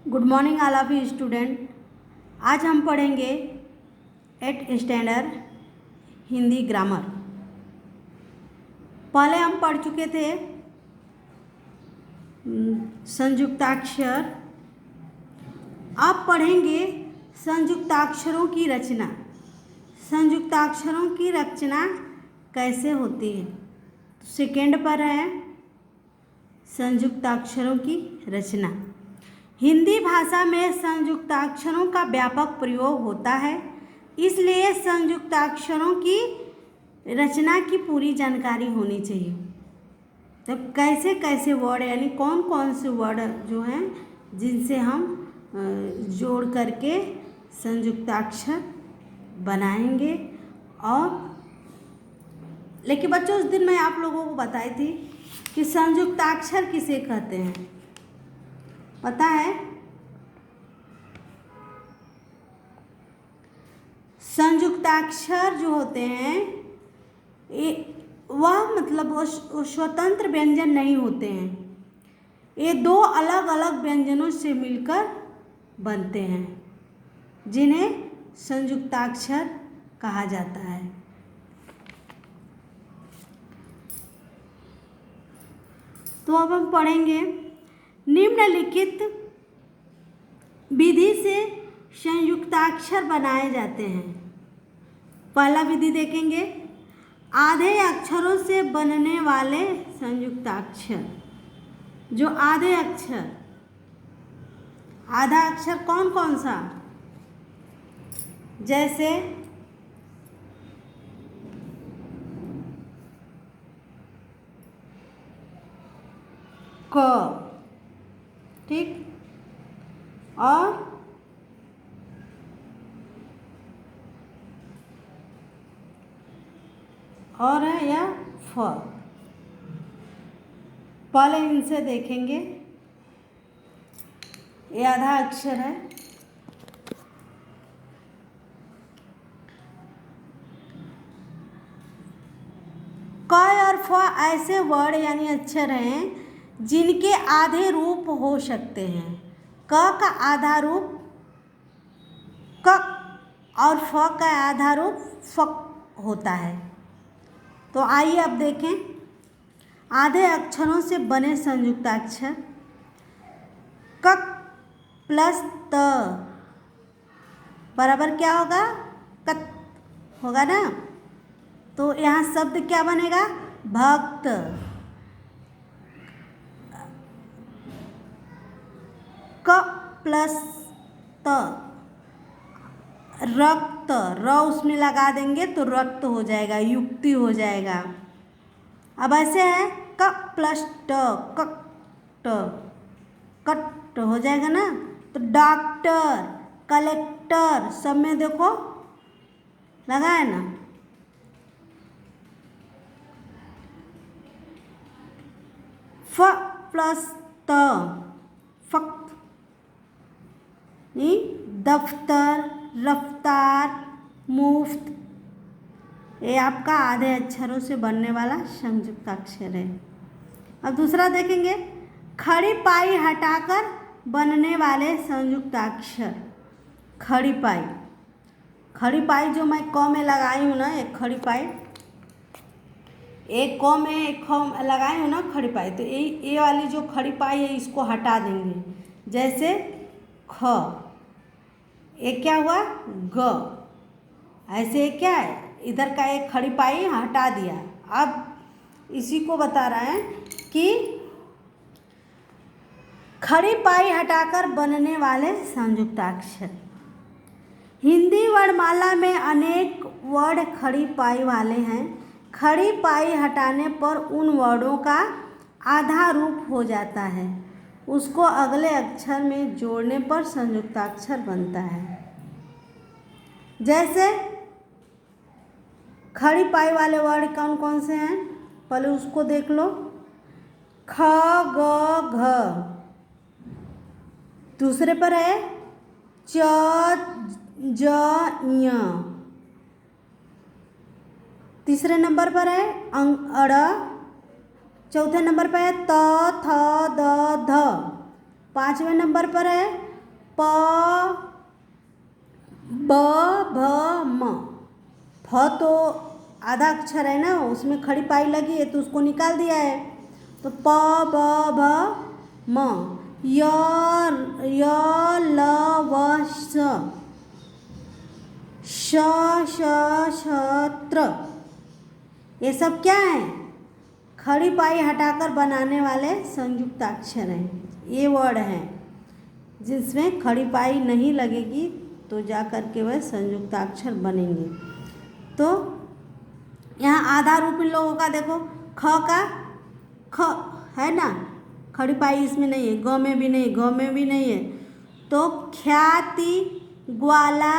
Good morning all of you student. आज हम पढ़ेंगे 8th स्टैंडर्ड हिंदी ग्रामर। पहले हम पढ़ चुके थे संयुक्ताक्षर। अब पढ़ेंगे संयुक्ताक्षरों की रचना। संयुक्ताक्षरों की रचना कैसे होती है। सेकेंड पर है संयुक्ताक्षरों की रचना। हिंदी भाषा में संयुक्ताक्षरों का व्यापक प्रयोग होता है, इसलिए संयुक्ताक्षरों की रचना की पूरी जानकारी होनी चाहिए। तो कैसे कैसे वर्ड यानी कौन कौन से वर्ड जो हैं जिनसे हम जोड़ करके संयुक्ताक्षर बनाएंगे। और लेकिन बच्चों उस दिन मैं आप लोगों को बताई थी कि संयुक्ताक्षर किसे कहते हैं, पता है? संयुक्ताक्षर जो होते हैं वह मतलब वो स्वतंत्र व्यंजन नहीं होते हैं। ये दो अलग अलग व्यंजनों से मिलकर बनते हैं, जिन्हें संयुक्ताक्षर कहा जाता है। तो अब हम पढ़ेंगे निम्नलिखित विधि से संयुक्ताक्षर बनाए जाते हैं। पहला विधि देखेंगे, आधे अक्षरों से बनने वाले संयुक्ताक्षर। जो आधे अक्षर, आधा अक्षर कौन कौन सा? जैसे क, ठीक, और है या फ। पहले इनसे देखेंगे। ये आधा अक्षर है। क और फ ऐसे वर्ड यानी अक्षर हैं जिनके आधे रूप हो सकते हैं। क का आधा रूप क और फ का आधा रूप फ होता है। तो आइए अब देखें आधे अक्षरों से बने संयुक्ताक्षर। क प्लस त बराबर क्या होगा? कत होगा ना। तो यहाँ शब्द क्या बनेगा? भक्त। क प्लस त रक्त, र उसमें लगा देंगे तो रक्त हो जाएगा, युक्ति हो जाएगा। अब ऐसे है क प्लस ट, कट हो जाएगा ना। तो डॉक्टर, कलेक्टर, सब में देखो लगा है ना। फ प्लस त, फक्त। दफ्तर, रफ्तार, मुफ्त। ये आपका आधे अक्षरों से बनने वाला संयुक्ताक्षर है। अब दूसरा देखेंगे, खड़ी पाई हटाकर बनने वाले संयुक्ताक्षर। खड़ी पाई, खड़ी पाई जो मैं क में लगाई हूँ ना, एक खड़ी पाई, एक क में एक ख लगाई हूँ ना खड़ी पाई, तो ये वाली जो खड़ी पाई है इसको हटा देंगे। जैसे ख, ये क्या हुआ? ग। ऐसे क्या है, इधर का एक खड़ी पाई हटा दिया। अब इसी को बता रहा है कि खड़ी पाई हटाकर बनने वाले संयुक्ताक्षर। हिंदी वर्णमाला में अनेक वर्ड खड़ी पाई वाले हैं। खड़ी पाई हटाने पर उन वर्डों का आधा रूप हो जाता है, उसको अगले अक्षर में जोड़ने पर संयुक्ताक्षर बनता है। जैसे खड़ी पाई वाले वर्ड कौन कौन से हैं, पहले उसको देख लो। ख, ग, घ। दूसरे पर है च, ज, ञ। तीसरे नंबर पर है अड़। चौथे नंबर पर है त, थ, द, ध। 5वें नंबर पर है प ब भ म। फ तो आधा अक्षर है ना, उसमें खड़ी पाई लगी है तो उसको निकाल दिया है, तो प ब भ म। य ल व श, श त्र। ये सब क्या है? खड़ी पाई हटाकर बनाने वाले संयुक्ताक्षर हैं। ये वर्ड हैं जिसमें खड़ी पाई नहीं लगेगी तो जा कर के वह संयुक्ताक्षर बनेंगे। तो यहाँ आधा रूप इन लोगों का देखो, ख का ख है ना, खड़ी पाई इसमें नहीं है, ग में भी नहीं, ग में भी नहीं है, तो ख्याति ग्वाला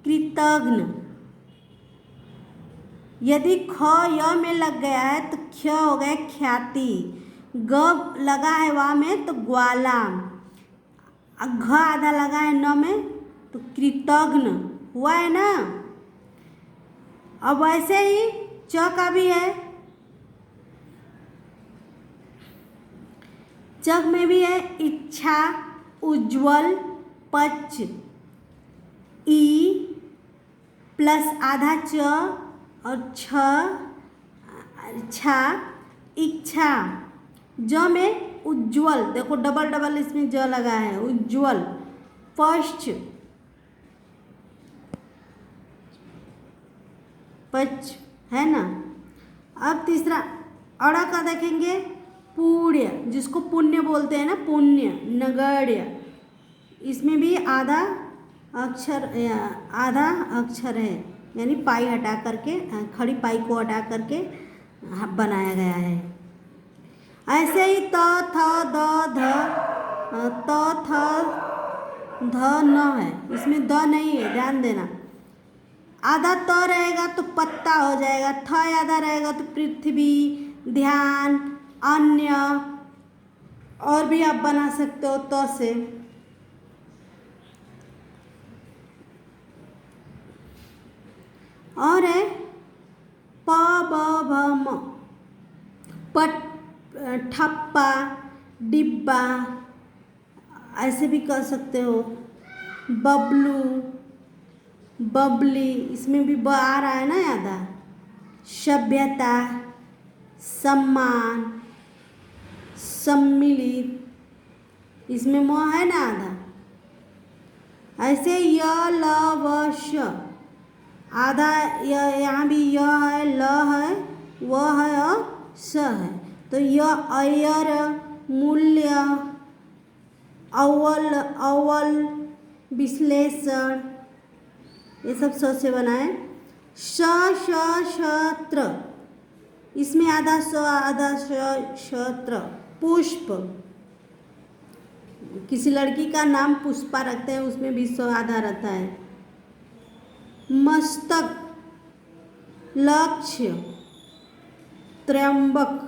कृतघ्न। यदि ख य में लग गया है तो ख्य हो गया ख्याति, ग लगा है वा में तो ग्वाला, घ आधा लगा है न में तो कृतघ्न हुआ है ना। अब वैसे ही च का भी है, च में भी है इच्छा, उज्ज्वल, पच, ई प्लस आधा च और छा, इच्छा। ज में उज्ज्वल, देखो डबल डबल इसमें ज लगा है, उज्ज्वल, पश्च, पच है ना। अब तीसरा अड़ा का देखेंगे, पुण्य, जिसको पुण्य बोलते हैं ना, पुण्य, नगण्य। इसमें भी आधा अक्षर है, यानी पाई हटा करके, खड़ी पाई को हटा करके बनाया गया है। ऐसे ही त थ द ध, त थ ध न है, इसमें द नहीं है, ध्यान देना। आधा त रहेगा तो पत्ता हो जाएगा, थ आधा रहेगा तो पृथ्वी, ध्यान, अन्य, और भी आप बना सकते हो त से। और है प ब भ म, पट, ठप्पा, डिब्बा, ऐसे भी कर सकते हो। बबलू, बबली, इसमें भी ब आ रहा है ना आधा। सभ्यता, सम्मान, सम्मिलित, इसमें म है ना आधा। ऐसे य ल व श, आधा यहाँ भी य है, ल है, व है और स है, तो य अयर, मूल्य, अव्वल, विश्लेषण, ये सब स से बना है। शत्र, इसमें आधा स आधा शत्र, पुष्प, किसी लड़की का नाम पुष्पा रखते हैं, उसमें भी स आधा रहता है। मस्तक, लक्ष्य, त्र्यंबक,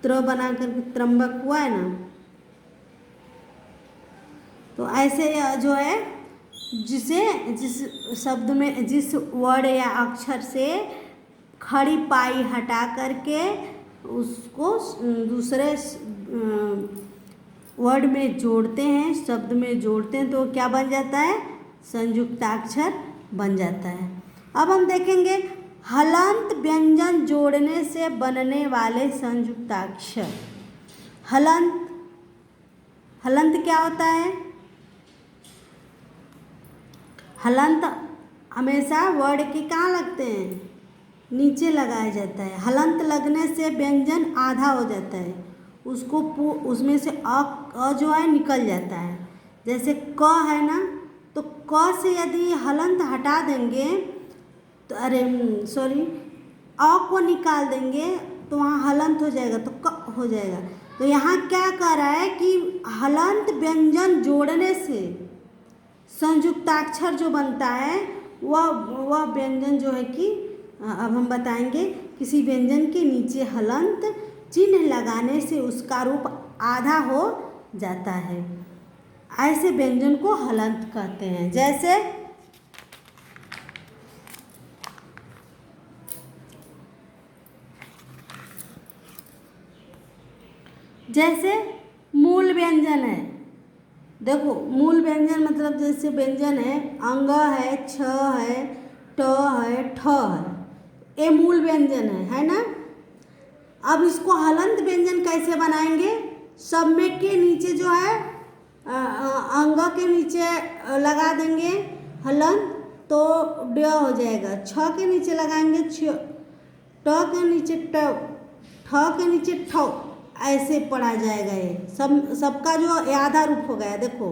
त्र बना करके त्र्यंबक हुआ है ना। तो ऐसे जो है, जिस शब्द में, जिस वर्ड या अक्षर से खड़ी पाई हटा करके उसको दूसरे वर्ड में जोड़ते हैं, शब्द में जोड़ते हैं, तो क्या बन जाता है? संयुक्ताक्षर बन जाता है। अब हम देखेंगे हलंत व्यंजन जोड़ने से बनने वाले संयुक्ताक्षर। हलंत क्या होता है? हलंत हमेशा वर्ड के कहाँ लगते हैं? नीचे लगाया जाता है। हलंत लगने से व्यंजन आधा हो जाता है, उसको उसमें से अ जो है निकल जाता है। जैसे क है ना, तो क से यदि हलंत हटा देंगे तो अ को निकाल देंगे तो वहाँ हलंत हो जाएगा, तो क हो जाएगा। तो यहाँ क्या कर रहा है कि हलंत व्यंजन जोड़ने से संयुक्ताक्षर जो बनता है वह व्यंजन जो है कि अब हम बताएंगे, किसी व्यंजन के नीचे हलंत चिन्ह लगाने से उसका रूप आधा हो जाता है। ऐसे व्यंजन को हलंत कहते हैं। जैसे मूल व्यंजन है, देखो मूल व्यंजन मतलब जैसे व्यंजन है अंग है, छ है, ट है, ठ है, ये मूल व्यंजन है ना। अब इसको हलंत व्यंजन कैसे बनाएंगे? सब में के नीचे जो है अंग के नीचे लगा देंगे हलंत, तो ड हो जाएगा। छ के नीचे लगाएंगे छ, ट के नीचे ट, ठ के नीचे ठ, ऐसे पढ़ा जाएगा। ये सबका जो आधा रूप हो गया। देखो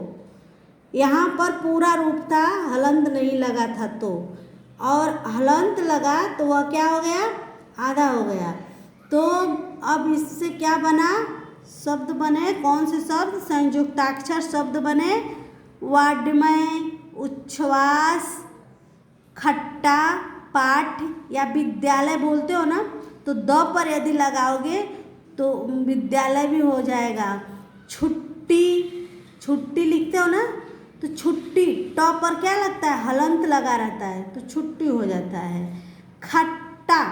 यहाँ पर पूरा रूप था, हलंत नहीं लगा था तो, और हलंत लगा तो वह क्या हो गया? आधा हो गया। तो अब इससे क्या बना? शब्द बने। कौन से शब्द? संयुक्ताक्षर शब्द बने। वाड्मय, उच्छ्वास, खट्टा, पाठ या विद्यालय बोलते हो ना, तो द पर यदि लगाओगे तो विद्यालय भी हो जाएगा। छुट्टी, छुट्टी लिखते हो ना, तो छुट्टी ट पर क्या लगता है? हलंत लगा रहता है, तो छुट्टी हो जाता है। खट्टा,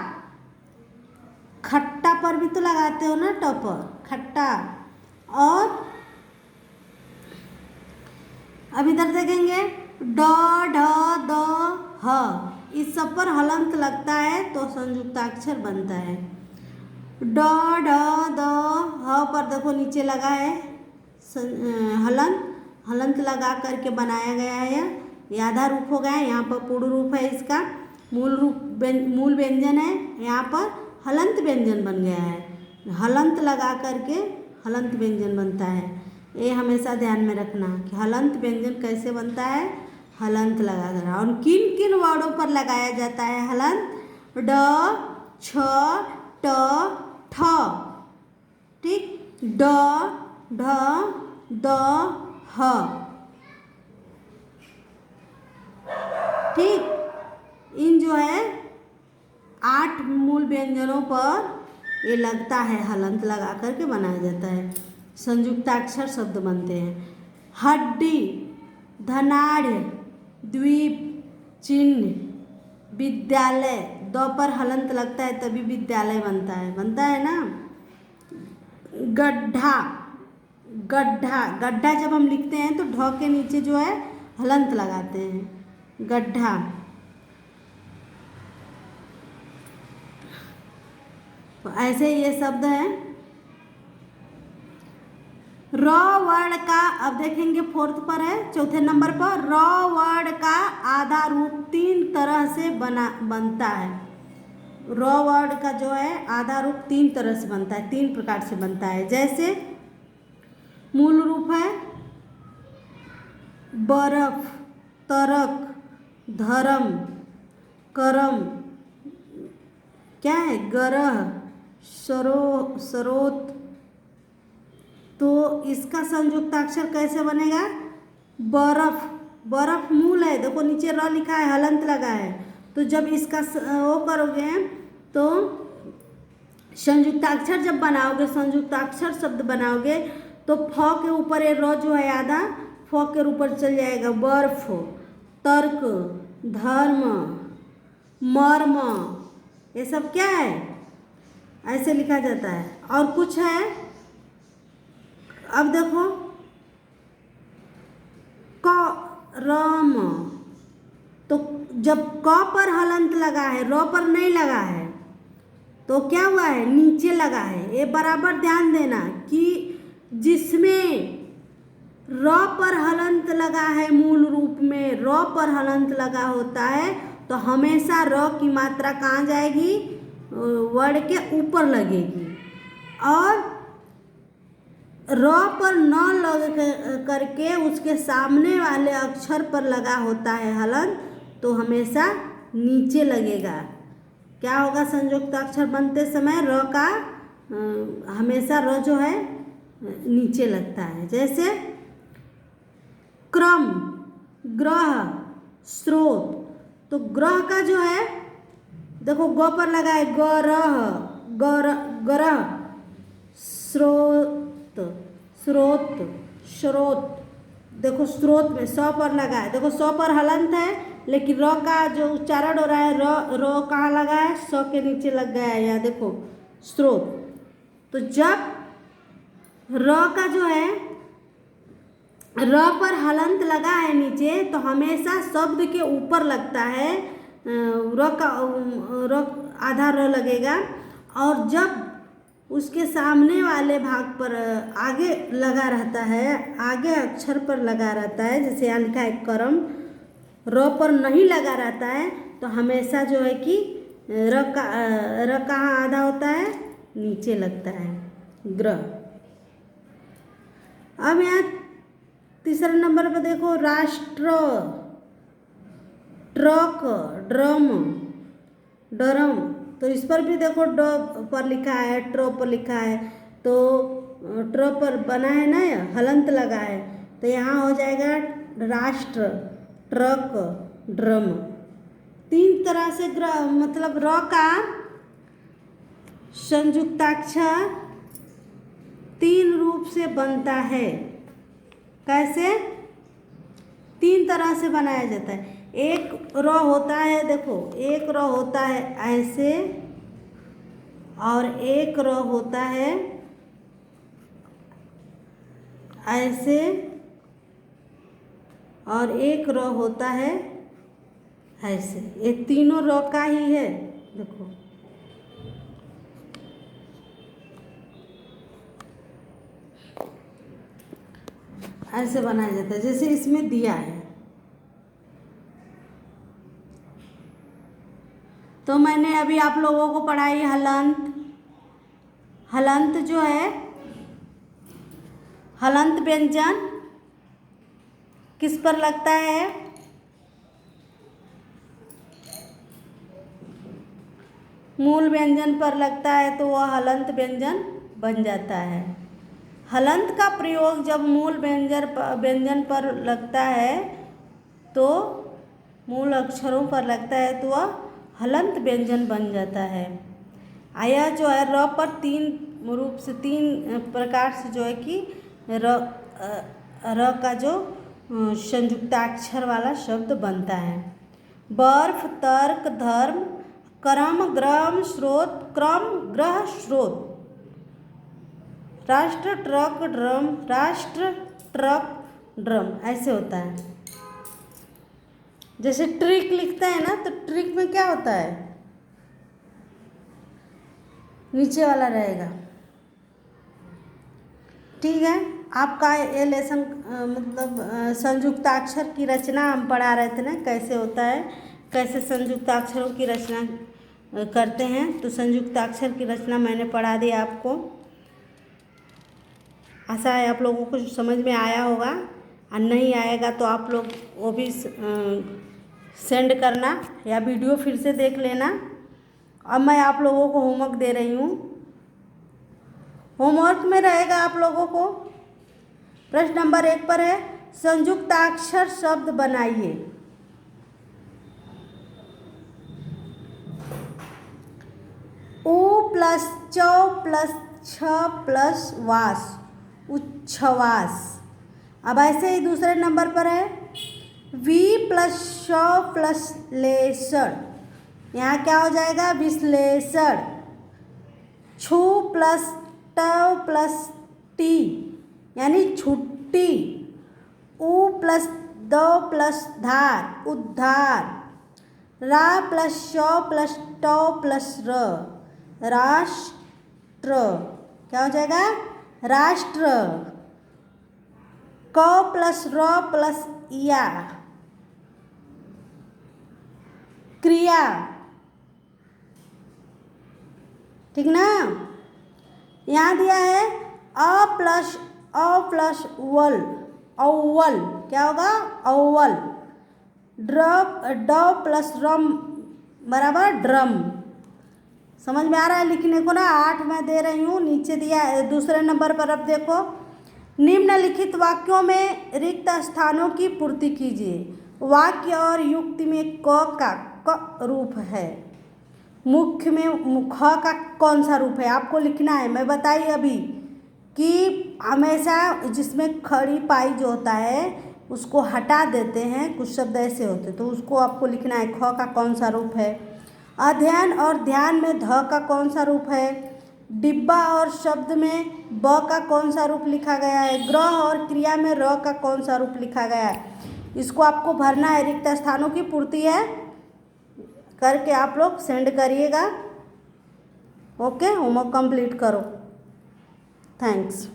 खट्टा पर भी तो लगाते हो ना ट पर, खट्टा। और अब इधर देखेंगे ड, ढ, द, ह, इस सब पर हलंत लगता है तो संयुक्ताक्षर बनता है। ड, ढ, द, ह पर देखो नीचे लगा है हलंत, हलंत लगा करके बनाया गया है। ये आधा रूप हो गया है। यहाँ पर पूर्ण रूप है इसका, मूल रूप मूल व्यंजन है, यहाँ पर हलंत व्यंजन बन गया है। हलंत लगा करके हलंत व्यंजन बनता है। ये हमेशा ध्यान में रखना कि हलंत व्यंजन कैसे बनता है, हलंत लगा कर। और किन किन वर्डों पर लगाया जाता है हलंत? ड, छ, ट, ठ, ठीक, ड, ढ, द, ह, ठीक। इन जो है 8 मूल व्यंजनों पर ये लगता है, हलंत लगा करके बनाया जाता है, संयुक्ताक्षर शब्द बनते हैं। हड्डी, धनाढ़, द्वीप, चिन्ह, विद्यालय, द पर हलंत लगता है तभी विद्यालय बनता है ना। गड्ढा, गड्ढा, गड्ढा जब हम लिखते हैं तो ढ के नीचे जो है हलंत लगाते हैं, गड्ढा। तो ऐसे ये शब्द हैं। र वर्ड का, अब देखेंगे फोर्थ पर है, चौथे नंबर पर, र वर्ड का आधा रूप 3 तरह से बनता है। र वर्ड का जो है आधा रूप 3 तरह से बनता है, 3 प्रकार से बनता है। जैसे मूल रूप है बर्फ, तरक, धर्म, करम, क्या है? ग्रह, स्रोत। तो इसका संयुक्ताक्षर कैसे बनेगा? बर्फ, बर्फ मूल है, देखो नीचे र लिखा है, हलंत लगा है। तो जब इसका वो करोगे तो संयुक्ताक्षर जब बनाओगे, संयुक्ताक्षर शब्द बनाओगे तो फ के ऊपर ये र जो है आधा फ के ऊपर चल जाएगा। बर्फ, तर्क, धर्म, मर्म, ये सब क्या है? ऐसे लिखा जाता है। और कुछ है, अब देखो क, रम, तो जब क पर हलंत लगा है, र पर नहीं लगा है, तो क्या हुआ है? नीचे लगा है। ये बराबर ध्यान देना कि जिसमें र पर हलंत लगा है, मूल रूप में र पर हलंत लगा होता है, तो हमेशा र की मात्रा कहाँ जाएगी? वर्ड के ऊपर लगेगी। और र पर न लग करके उसके सामने वाले अक्षर पर लगा होता है हलंत, तो हमेशा नीचे लगेगा। क्या होगा? संयुक्ताक्षर बनते समय र का हमेशा र जो है नीचे लगता है। जैसे क्रम, ग्रह, स्रोत, तो ग्रह का जो है देखो ग पर लगा है, ग्रह, स्रोत, स्रोत, स्रोत, देखो स्रोत में स पर लगा है, देखो स पर हलंत है, लेकिन र का जो उच्चारण हो रहा है, र कहाँ लगा है? स के नीचे लग गया है, यहाँ देखो स्रोत। तो जब र का जो है र पर हलंत लगा है नीचे तो हमेशा शब्द के ऊपर लगता है, र का र आधा र लगेगा, और जब उसके सामने वाले भाग पर आगे लगा रहता है, आगे अक्षर पर लगा रहता है, जैसे यहाँ लिखा है करम, र पर नहीं लगा रहता है तो हमेशा जो है कि र कहाँ आधा होता है, नीचे लगता है, ग्रह। अब यहाँ तीसरे नंबर पर देखो, राष्ट्र, ट्रक, ड्रम, डरम, तो इस पर भी देखो ड पर लिखा है, ट्र पर लिखा है, तो ट्र पर बना है ना, हलंत लगा है, तो यहाँ हो जाएगा राष्ट्र, ट्रक, ड्रम। तीन तरह से मतलब र का संयुक्ताक्षर तीन रूप से बनता है। कैसे? तीन तरह से बनाया जाता है। एक र होता है, देखो एक र होता है ऐसे, और एक र होता है ऐसे, और एक र होता है ऐसे। ये तीनों र का ही है, देखो ऐसे बनाया जाता है जैसे इसमें दिया है। तो मैंने अभी आप लोगों को पढ़ाई हलंत। हलंत जो है, हलंत व्यंजन किस पर लगता है? मूल व्यंजन पर लगता है तो वह हलंत व्यंजन बन जाता है। हलंत का प्रयोग जब मूल व्यंजन पर लगता है तो मूल अक्षरों पर लगता है तो वह हलंत व्यंजन बन जाता है। आया जो है र पर तीन रूप से, तीन प्रकार से जो है कि र का जो संयुक्ताक्षर वाला शब्द बनता है। बर्फ, तर्क, धर्म, क्रम, ग्रम, स्रोत, क्रम, ग्रह, स्रोत। राष्ट्र, ट्रक, ड्रम, राष्ट्र, ट्रक, ड्रम, ऐसे होता है। जैसे ट्रिक लिखते हैं ना, तो ट्रिक में क्या होता है, नीचे वाला रहेगा। ठीक है, आपका ये लेसन मतलब संयुक्ताक्षर की रचना हम पढ़ा रहे थे ना, कैसे होता है, कैसे संयुक्ताक्षरों की रचना करते हैं। तो संयुक्ताक्षर की रचना मैंने पढ़ा दी आपको। आशा है आप लोगों को समझ में आया होगा, और नहीं आएगा तो आप लोग वो भी सेंड करना या वीडियो फिर से देख लेना। अब मैं आप लोगों को होमवर्क दे रही हूँ। होमवर्क में रहेगा आप लोगों को, प्रश्न नंबर 1 पर है, संयुक्ताक्षर शब्द बनाइए। उ प्लस चौ प्लस छ प्लस वास, उच्छ्वास। अब ऐसे ही दूसरे नंबर पर है, वी प्लस श प्लस लेसड़, यहाँ क्या हो जाएगा, विश्लेषण। छु प्लस ट प्लस टी यानी छुट्टी। उ प्लस द प्लस धार, उद्धार। रा प्लस श प्लस ट प्लस र, राष्ट्र, क्या हो जाएगा, राष्ट्र। क प्लस र प्लस या, क्रिया। ठीक ना। यहाँ दिया है अ प्लस वल, अव्वल, क्या होगा, अव्वल। ड प्लस रम बराबर ड्रम। समझ में आ रहा है लिखने को ना। 8 मैं दे रही हूँ, नीचे दिया है दूसरे नंबर पर। अब देखो, निम्नलिखित वाक्यों में रिक्त स्थानों की पूर्ति कीजिए। वाक्य और युक्ति में क का क रूप है, मुख्य में ख का कौन सा रूप है आपको लिखना है। मैं बताई अभी कि हमेशा जिसमें खड़ी पाई जो होता है उसको हटा देते हैं, कुछ शब्द ऐसे होते, तो उसको आपको लिखना है ख का कौन सा रूप है। अध्ययन और ध्यान में ध का कौन सा रूप है, डिब्बा और शब्द में ब का कौन सा रूप लिखा गया है, ग्रह और क्रिया में र का कौन सा रूप लिखा गया है। इसको आपको भरना है, रिक्त स्थानों की पूर्ति है, करके आप लोग सेंड करिएगा। ओके, होमवर्क कंप्लीट करो। थैंक्स।